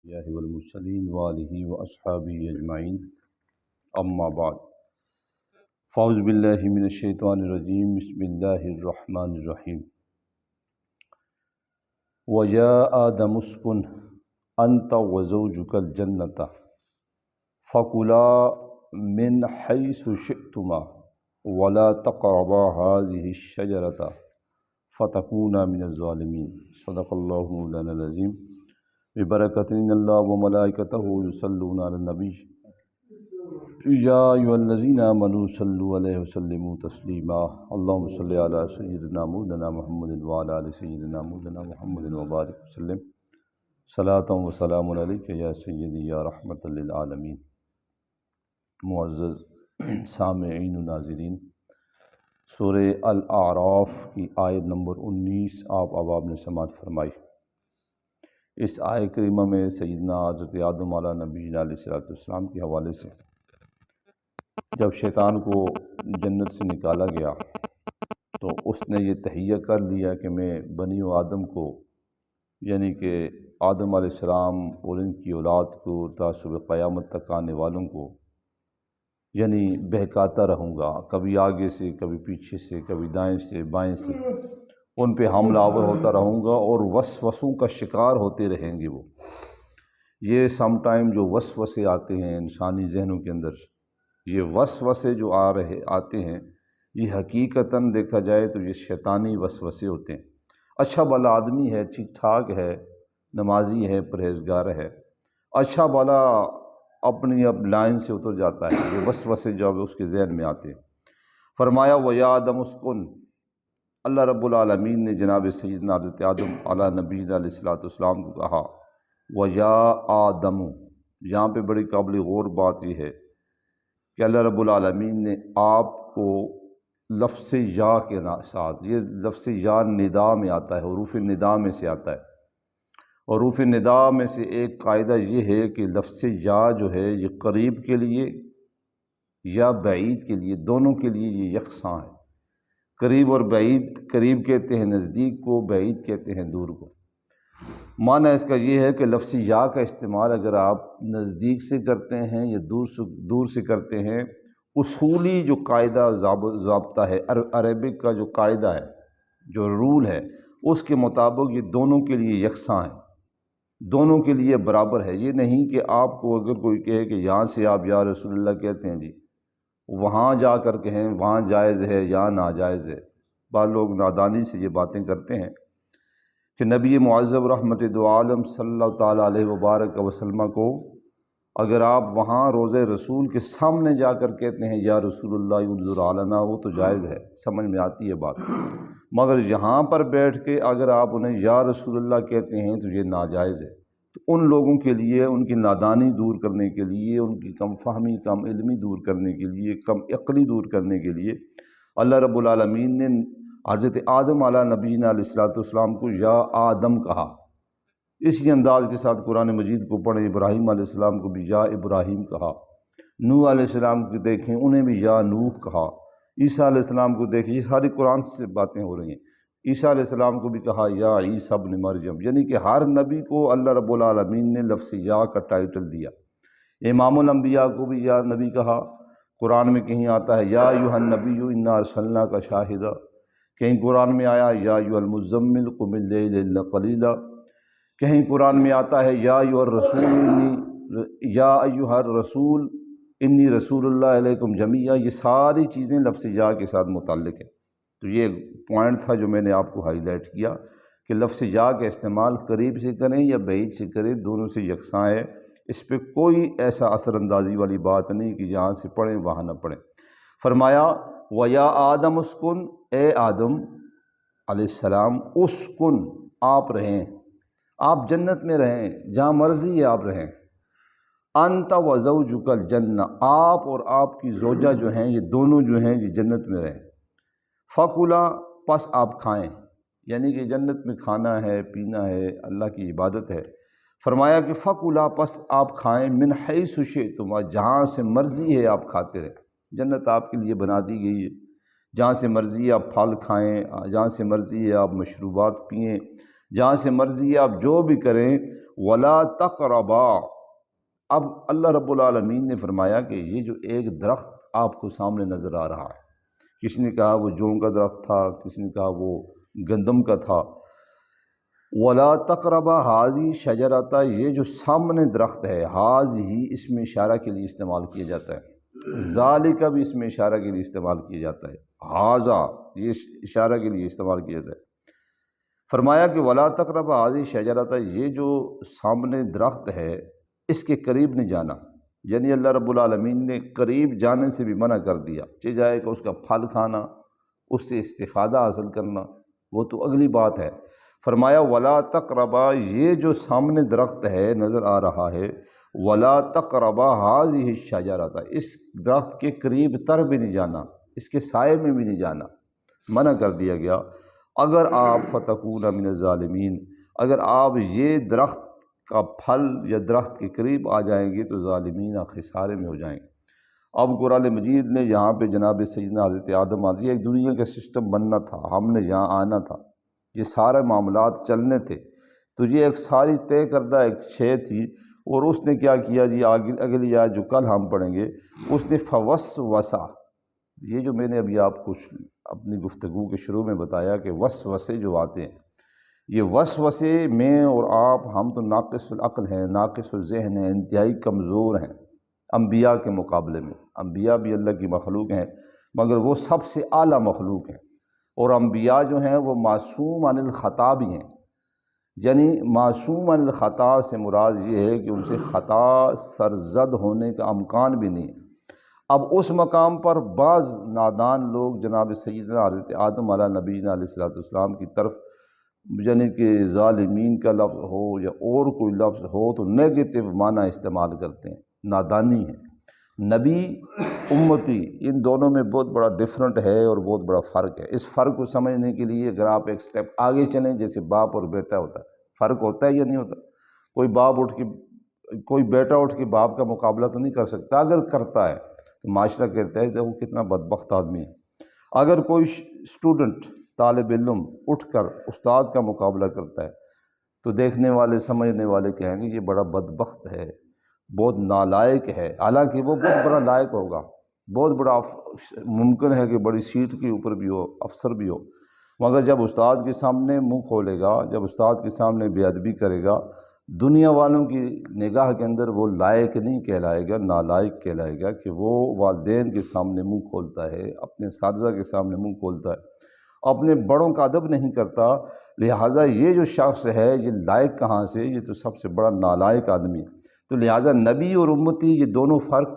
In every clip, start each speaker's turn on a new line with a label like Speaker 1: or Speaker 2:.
Speaker 1: الأنبياء والمرسلين وآله وأصحابه أجمعين أما بعد فأعوذ بالله من الشيطان الرجيم بسم الله الرحمن الرحيم وَيَا آدَمُ اسْكُنْ أَنْتَ وَزَوْجُكَ الْجَنَّةَ فَكُلَا مِنْ حَيْثُ شِئْتُمَا وَلَا تَقْرَبَا هَذِهِ الشَّجَرَةَ فَتَكُونَا مِنَ الظَّالِمِينَ صدق اللہ مولانا العظیم ببرکۃ ان اللہ وملائکتہ یصلون علی النبی یا ایھا الذین آمنوا صلوا علیہ وسلموا تسلیما اللہم صل علی سیدنا مولانا محمد وعلی آل سیدنا مولانا محمد وبارک وسلم صلاۃ و سلام علیک یا سیدی یا رحمۃ للعالمین۔ معزز سامعین و ناظرین، سورہ الاعراف کی آیت نمبر 19 آپ نے سماعت فرمائی۔ اس آیت کریمہ میں سیدنا حضرت آدم علیہ نبینا علیہ السلام کے حوالے سے جب شیطان کو جنت سے نکالا گیا تو اس نے یہ تہیہ کر لیا کہ میں بنی و آدم کو، یعنی کہ آدم علیہ السلام اور ان کی اولاد کو تعصب قیامت تک آنے والوں کو یعنی بہکاتا رہوں گا، کبھی آگے سے، کبھی پیچھے سے، کبھی دائیں سے بائیں سے، ان پہ حملہ آور ہوتا رہوں گا اور وسوسوں کا شکار ہوتے رہیں گے۔ وہ یہ سم ٹائم جو وسوسے آتے ہیں انسانی ذہنوں کے اندر، یہ وسوسے جو آتے ہیں، یہ حقیقتاً دیکھا جائے تو یہ شیطانی وسوسے ہوتے ہیں۔ اچھا بھلا آدمی ہے، ٹھیک ٹھاک ہے، نمازی ہے، پرہیزگار ہے، اچھا بھلا اپنی لائن سے اتر جاتا ہے، یہ وسوسے جب اس کے ذہن میں آتے ہیں۔ فرمایا وَيَا آدَمُ اسْكُنْ، اللہ رب العالمین نے جناب سیدنا حضرت آدم علیہ نبینا علیہ السلام کو کہا وَيَا آدَمُ۔ یہاں پہ بڑی قابل غور بات یہ ہے کہ اللہ رب العالمین نے آپ کو لفظ یا کے ساتھ، یہ لفظ یا ندا میں آتا ہے، حروف ندا میں سے آتا ہے، اور حروف ندا میں سے ایک قاعدہ یہ ہے کہ لفظ یا جو ہے یہ قریب کے لیے یا بعید کے لیے، دونوں کے لیے یہ یکساں ہے۔ قریب اور بعید، قریب کہتے ہیں نزدیک کو، بعید کہتے ہیں دور کو۔ معنی اس کا یہ ہے کہ لفظ یا کا استعمال اگر آپ نزدیک سے کرتے ہیں یا دور سے کرتے ہیں، اصولی جو قاعدہ ضابطہ ہے، عربک کا جو قاعدہ ہے، جو رول ہے، اس کے مطابق یہ دونوں کے لیے یکساں ہے، دونوں کے لیے برابر ہے۔ یہ نہیں کہ آپ کو اگر کوئی کہے کہ یہاں سے آپ یا رسول اللہ کہتے ہیں جی، وہاں جا کر کہیں وہاں جائز ہے یا ناجائز ہے۔ بعض لوگ نادانی سے یہ باتیں کرتے ہیں کہ نبی معظم رحمت دو عالم صلی اللہ تعالیٰ علیہ وبارک وسلم کو اگر آپ وہاں روضہ رسول کے سامنے جا کر کہتے ہیں یا رسول اللہ انظر علینا، وہ تو جائز ہے، سمجھ میں آتی ہے بات، مگر یہاں پر بیٹھ کے اگر آپ انہیں یا رسول اللہ کہتے ہیں تو یہ ناجائز ہے۔ تو ان لوگوں کے لیے، ان کی نادانی دور کرنے کے لیے، ان کی کم فہمی، کم علمی دور کرنے کے لیے، کم عقلی دور کرنے کے لیے اللہ رب العالمین نے حضرت آدم علیہ نبینا علیہ السلام کو یا آدم کہا۔ اسی انداز کے ساتھ قرآن مجید کو پڑھیں، ابراہیم علیہ السلام کو بھی یا ابراہیم کہا، نوح علیہ السلام کو دیکھیں انہیں بھی یا نوح کہا، عیسیٰ علیہ السلام کو دیکھیں، یہ ساری قرآن سے باتیں ہو رہی ہیں۔ عیسیٰ علیہ السلام کو بھی کہا یا عیسیٰ ابن مریم، یعنی کہ ہر نبی کو اللہ رب العالمین نے لفظ یا کا ٹائٹل دیا۔ امام الانبیاء کو بھی یا نبی کہا، قرآن میں کہیں آتا ہے یا ایھا النبی انا ارسلناک شاہدا، کہیں قرآن میں آیا یا ایھا المزمل قم اللیل الا قلیلا، کہیں قرآن میں آتا ہے یا ایھا الرسول انی رسول اللہ علیکم جمیعا۔ یہ ساری چیزیں لفظ یا کے ساتھ متعلق ہیں۔ تو یہ پوائنٹ تھا جو میں نے آپ کو ہائی لائٹ کیا کہ لفظ یا کا استعمال قریب سے کریں یا بعید سے کریں، دونوں سے یکساں ہے، اس پہ کوئی ایسا اثر اندازی والی بات نہیں کہ یہاں سے پڑھیں وہاں نہ پڑھیں۔ فرمایا وَيَا آدَمُ اسْكُنْ، اے آدم علیہ السلام، اسکن، آپ رہیں، آپ جنت میں رہیں، جہاں مرضی ہے آپ رہیں۔ انت وزوجک الجنہ، آپ اور آپ کی زوجہ جو ہیں، یہ دونوں جو ہیں یہ جنت میں رہیں۔ فَكُلَا، پس آپ کھائیں، یعنی کہ جنت میں کھانا ہے، پینا ہے، اللہ کی عبادت ہے۔ فرمایا کہ فَكُلَا، پس آپ کھائیں، مِنْ حَيْثُ شِئْتُمَا، جہاں سے مرضی ہے آپ کھاتے رہیں۔ جنت آپ کے لیے بنا دی گئی ہے، جہاں سے مرضی آپ پھل کھائیں، جہاں سے مرضی ہے آپ مشروبات پئیں، جہاں سے مرضی ہے آپ جو بھی کریں، ولا تقربا۔ اب اللہ رب العالمین نے فرمایا کہ یہ جو ایک درخت آپ کو سامنے نظر آ رہا ہے، کسی نے کہا وہ جون کا درخت تھا، کسی نے کہا وہ گندم کا تھا، ولا تقربا حاضی شجرتا، یہ جو سامنے درخت ہے، حاض ہی اس میں اشارہ کے لیے استعمال کیا جاتا ہے، ذالک بھی اس میں اشارہ کے لیے استعمال کیا جاتا ہے، حاضہ یہ اشارہ کے لیے استعمال کیا جاتا ہے۔ فرمایا کہ ولا تقربا حاضی شجرتا، یہ جو سامنے درخت ہے اس کے قریب نہیں جانا، یعنی اللہ رب العالمین نے قریب جانے سے بھی منع کر دیا، چاہے جائے کہ اس کا پھل کھانا، اس سے استفادہ حاصل کرنا وہ تو اگلی بات ہے۔ فرمایا ولا تقربا، یہ جو سامنے درخت ہے نظر آ رہا ہے، ولا تقربا هذه الشجرۃ، اس درخت کے قریب تر بھی نہیں جانا، اس کے سائے میں بھی نہیں جانا، منع کر دیا گیا۔ اگر آپ فتکون من الظالمین، اگر آپ یہ درخت کا پھل یا درخت کے قریب آ جائیں گے تو ظالمین خسارے میں ہو جائیں گے۔ اب قرآن مجید نے یہاں پہ جناب سیدنا حضرت آدم علیہ ایک دنیا کا سسٹم بننا تھا، ہم نے یہاں آنا تھا، یہ سارے معاملات چلنے تھے، تو یہ ایک ساری طے کردہ ایک شے تھی، اور اس نے کیا کیا جی، اگلی آیت جو کل ہم پڑھیں گے، اس نے فوسوسا، یہ جو میں نے ابھی آپ کو اپنی گفتگو کے شروع میں بتایا کہ وسوسے جو آتے ہیں، یہ وسوسے میں اور آپ، ہم تو ناقص العقل ہیں، ناقص الذہن ہیں، انتہائی کمزور ہیں انبیاء کے مقابلے میں۔ انبیاء بھی اللہ کی مخلوق ہیں مگر وہ سب سے اعلیٰ مخلوق ہیں، اور انبیاء جو ہیں وہ معصوم عن الخطا بھی ہیں، یعنی معصوم عن الخطا سے مراد یہ ہے کہ ان سے خطا سرزد ہونے کا امکان بھی نہیں ہے۔ اب اس مقام پر بعض نادان لوگ جناب سیدنا حضرت آدم علیہ نبینا علیہ السلام کی طرف، یعنی کہ ظالمین کا لفظ ہو یا اور کوئی لفظ ہو تو نیگیٹو معنی استعمال کرتے ہیں، نادانی ہے۔ نبی امتی ان دونوں میں بہت بڑا ڈفرنٹ ہے اور بہت بڑا فرق ہے۔ اس فرق کو سمجھنے کے لیے اگر آپ ایک سٹیپ آگے چلیں، جیسے باپ اور بیٹا ہوتا ہے، فرق ہوتا ہے یا نہیں ہوتا؟ کوئی بیٹا اٹھ کے باپ کا مقابلہ تو نہیں کر سکتا، اگر کرتا ہے تو معاشرہ کہتا ہے کہ وہ کتنا بدبخت آدمی ہے۔ اگر کوئی اسٹوڈنٹ، طالب علم اٹھ کر استاد کا مقابلہ کرتا ہے تو دیکھنے والے سمجھنے والے کہیں گے یہ بڑا بدبخت ہے، بہت نالائق ہے، حالانکہ وہ بہت بڑا لائق ہوگا، بہت بڑا ممکن ہے کہ بڑی سیٹ کے اوپر بھی ہو، افسر بھی ہو، مگر جب استاد کے سامنے منہ کھولے گا، جب استاد کے سامنے بے ادبی کرے گا، دنیا والوں کی نگاہ کے اندر وہ لائق نہیں کہلائے گا، نالائق کہلائے گا، کہ وہ والدین کے سامنے منہ کھولتا ہے، اپنے اساتذہ کے سامنے منہ کھولتا ہے، اپنے بڑوں کا ادب نہیں کرتا، لہٰذا یہ جو شخص ہے یہ لائق کہاں سے، یہ تو سب سے بڑا نالائق آدمی ہے۔ تو لہٰذا نبی اور امتی یہ دونوں فرق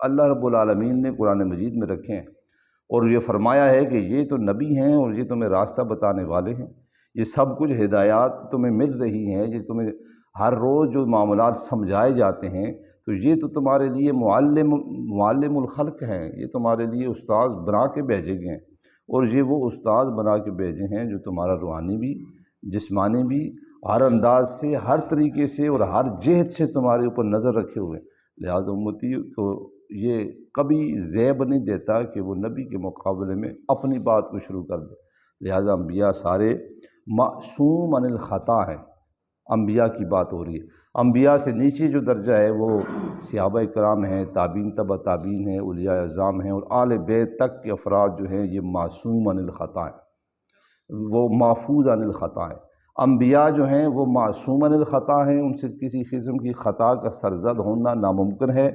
Speaker 1: اللہ رب العالمین نے قرآن مجید میں رکھے ہیں، اور یہ فرمایا ہے کہ یہ تو نبی ہیں اور یہ تمہیں راستہ بتانے والے ہیں، یہ سب کچھ ہدایات تمہیں مل رہی ہیں، یہ تمہیں ہر روز جو معاملات سمجھائے جاتے ہیں، تو یہ تو تمہارے لیے معلم الخلق ہیں، یہ تمہارے لیے استاذ بنا کے بھیجے گئے ہیں، اور یہ وہ استاذ بنا کے بھیجے ہیں جو تمہارا روحانی بھی، جسمانی بھی، ہر انداز سے، ہر طریقے سے اور ہر جہت سے تمہارے اوپر نظر رکھے ہوئے ہیں۔ لہٰذا امتی کو یہ کبھی زیب نہیں دیتا کہ وہ نبی کے مقابلے میں اپنی بات کو شروع کر دے۔ لہٰذا انبیاء سارے معصوم عن الخطا ہیں، انبیاء کی بات ہو رہی ہے۔ انبیاء سے نیچے جو درجہ ہے وہ صحابہ کرام ہیں، تابعین تبع تابعین ہیں، اولیاء اعظام ہیں، اور آل بیت تک کے افراد جو ہیں یہ معصوم عن الخطا ہیں، وہ محفوظ عن الخطا ہیں۔ انبیاء جو ہیں وہ معصوم عن الخطا ہیں، ان سے کسی قسم کی خطا کا سرزد ہونا ناممکن ہے،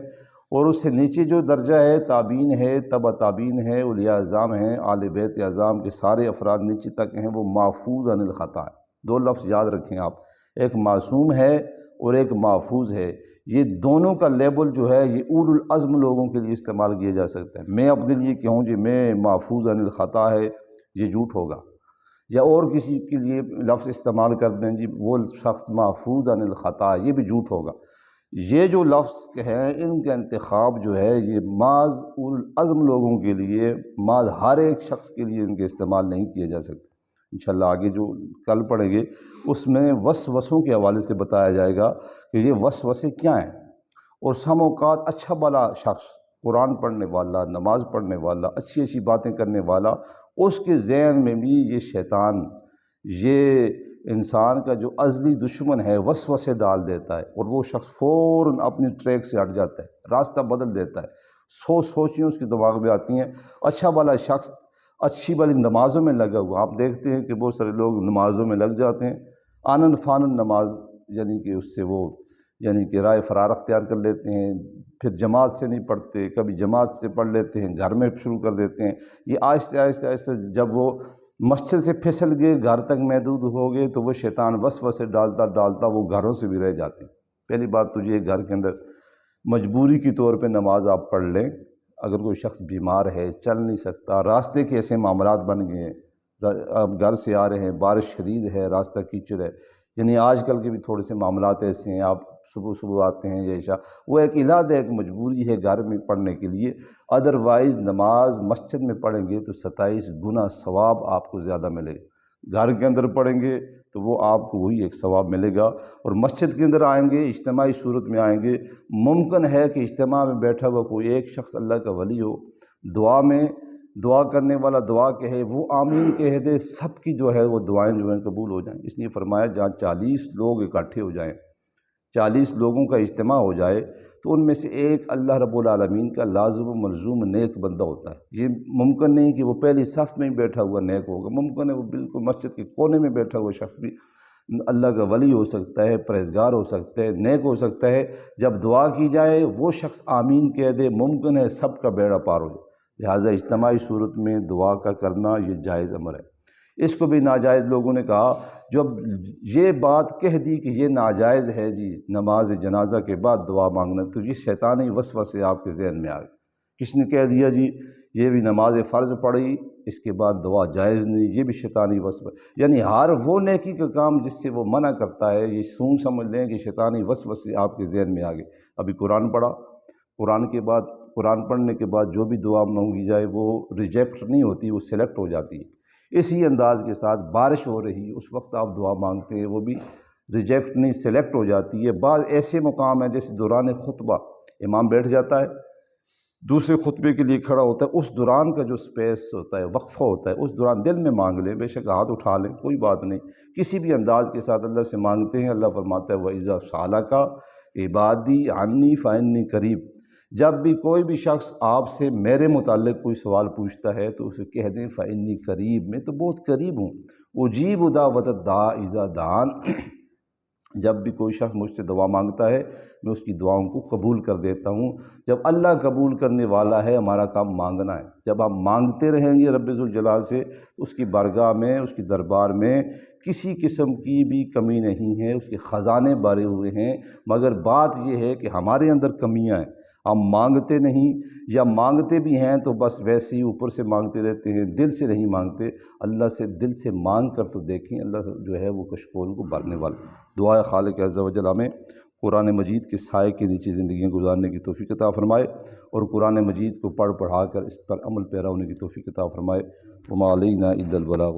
Speaker 1: اور اس سے نیچے جو درجہ ہے تابعین ہے، تبع تابعین ہے، اولیاء اعظام ہیں، آل بیت اعظام کے سارے افراد نیچے تک ہیں، وہ محفوظ عن الخطا ہیں۔ دو لفظ یاد رکھیں آپ، ایک معصوم ہے اور ایک محفوظ ہے، یہ دونوں کا لیبل جو ہے یہ اول العزم لوگوں کے لیے استعمال کیا جا سکتا ہے۔ میں اپنے لیے کہوں جی میں محفوظ عن الخطا ہے، یہ جھوٹ ہوگا، یا اور کسی کے لیے لفظ استعمال کر دیں جی وہ شخص محفوظ عن الخطا، یہ بھی جھوٹ ہوگا۔ یہ جو لفظ ہیں ان کا انتخاب جو ہے یہ محض اول العزم لوگوں کے لیے، محض ہر ایک شخص کے لیے ان کے استعمال نہیں کیا جا سکتا۔ انشاءاللہ آگے جو کل پڑھیں گے اس میں وسوسوں کے حوالے سے بتایا جائے گا کہ یہ وسوسے کیا ہیں، اور سم اوقات اچھا بھلا شخص، قرآن پڑھنے والا، نماز پڑھنے والا، اچھی اچھی باتیں کرنے والا، اس کے ذہن میں بھی یہ شیطان، یہ انسان کا جو ازلی دشمن ہے وسوسے ڈال دیتا ہے، اور وہ شخص فوراً اپنی ٹریک سے ہٹ جاتا ہے، راستہ بدل دیتا ہے۔ سوچیں اس کے دماغ میں آتی ہیں۔ اچھا والا شخص اچھی والی نمازوں میں لگا ہوا، آپ دیکھتے ہیں کہ بہت سارے لوگ نمازوں میں لگ جاتے ہیں، آنن فانن نماز، یعنی کہ اس سے وہ رائے فرار اختیار کر لیتے ہیں، پھر جماعت سے نہیں پڑھتے، کبھی جماعت سے پڑھ لیتے ہیں، گھر میں شروع کر دیتے ہیں۔ یہ آہستہ آہستہ آہستہ جب وہ مسجد سے پھسل گئے، گھر تک محدود ہو گئے، تو وہ شیطان وسوسے ڈالتا ڈالتا وہ گھروں سے بھی رہ جاتے ہیں۔ پہلی بات تو یہ گھر کے اندر مجبوری کے طور پہ نماز آپ پڑھ لیں۔ اگر کوئی شخص بیمار ہے، چل نہیں سکتا، راستے کے ایسے معاملات بن گئے ہیں، آپ گھر سے آ رہے ہیں، بارش شدید ہے، راستہ کیچڑ ہے، یعنی آج کل کے بھی تھوڑے سے معاملات ایسے ہیں، آپ صبح آتے ہیں یا عشاء، وہ ایک علت ہے، ایک مجبوری ہے گھر میں پڑھنے کے لیے۔ ادروائز نماز مسجد میں پڑھیں گے تو 27 گنا ثواب آپ کو زیادہ ملے گا۔ گھر کے اندر پڑھیں گے تو وہ آپ کو وہی ایک ثواب ملے گا، اور مسجد کے اندر آئیں گے، اجتماعی صورت میں آئیں گے۔ ممکن ہے کہ اجتماع میں بیٹھا ہوا کوئی ایک شخص اللہ کا ولی ہو، دعا کرنے والا دعا کہے، وہ آمین کہہ دے، سب کی جو ہے وہ دعائیں جو ہیں قبول ہو جائیں۔ اس لیے فرمایا جہاں 40 لوگ اکٹھے ہو جائیں، 40 لوگوں کا اجتماع ہو جائے، تو ان میں سے ایک اللہ رب العالمین کا لازم و ملزوم نیک بندہ ہوتا ہے۔ یہ ممکن نہیں کہ وہ پہلی صف میں ہی بیٹھا ہوا نیک ہوگا، ممکن ہے وہ بالکل مسجد کے کونے میں بیٹھا ہوا شخص بھی اللہ کا ولی ہو سکتا ہے، پرہیزگار ہو سکتا ہے، نیک ہو سکتا ہے۔ جب دعا کی جائے وہ شخص آمین کہہ دے، ممکن ہے سب کا بیڑا پار ہو جائے۔ لہٰذا اجتماعی صورت میں دعا کا کرنا یہ جائز امر ہے۔ اس کو بھی ناجائز لوگوں نے کہا، جب یہ بات کہہ دی کہ یہ ناجائز ہے جی نماز جنازہ کے بعد دعا مانگنا، تو یہ شیطانی وسوسے آپ کے ذہن میں آ گئے۔ کس نے کہہ دیا جی یہ بھی نماز فرض پڑھی، اس کے بعد دعا جائز نہیں، یہ بھی شیطانی وسوسے، یعنی ہر وہ نیکی کا کام جس سے وہ منع کرتا ہے، یہ سمجھ لیں کہ شیطانی وسوسے آپ کے ذہن میں آ گئے۔ ابھی قرآن پڑھا، قرآن پڑھنے کے بعد جو بھی دعا مانگی جائے وہ ریجیکٹ نہیں ہوتی، وہ سلیکٹ ہو جاتی ہے۔ اسی انداز کے ساتھ بارش ہو رہی، اس وقت آپ دعا مانگتے ہیں، وہ بھی ریجیکٹ نہیں، سلیکٹ ہو جاتی ہے۔ بعض ایسے مقام ہیں جیسے دوران خطبہ امام بیٹھ جاتا ہے، دوسرے خطبے کے لیے کھڑا ہوتا ہے، اس دوران کا جو سپیس ہوتا ہے، وقفہ ہوتا ہے، اس دوران دل میں مانگ لیں، بے شک ہاتھ اٹھا لیں، کوئی بات نہیں، کسی بھی انداز کے ساتھ اللہ سے مانگتے ہیں۔ اللہ فرماتا ہے وَإِذَا سَأَلَكَ عِبَادِي عَنِّي فَإِنِّي قَرِيبٌ، جب بھی کوئی بھی شخص آپ سے میرے متعلق کوئی سوال پوچھتا ہے تو اسے کہہ دیں فَإِنِّي قَرِيب، میں تو بہت قریب ہوں، أُجِيبُ دَعْوَةَ الدَّاعِ إِذَا دَعَانِ، جب بھی کوئی شخص مجھ سے دعا مانگتا ہے میں اس کی دعاؤں کو قبول کر دیتا ہوں۔ جب اللہ قبول کرنے والا ہے، ہمارا کام مانگنا ہے۔ جب آپ مانگتے رہیں گے رب ذوالجلال سے، اس کی بارگاہ میں، اس کی دربار میں کسی قسم کی بھی کمی نہیں ہے، اس کے خزانے بھرے ہوئے ہیں، مگر بات یہ ہے کہ ہمارے اندر کمیاں ہیں، ہم مانگتے نہیں، یا مانگتے بھی ہیں تو بس ویسے ہی اوپر سے مانگتے رہتے ہیں، دل سے نہیں مانگتے۔ اللہ سے دل سے مانگ کر تو دیکھیں، اللہ جو ہے وہ کشکول کو بھرنے والا۔ دعا خالق عز و جل ہمیں قرآن مجید کے سائے کے نیچے زندگیاں گزارنے کی توفیق عطا فرمائے، اور قرآن مجید کو پڑھا کر اس پر عمل پیرا ہونے کی توفیق عطا فرمائے۔ وما علینا الا البلاغ۔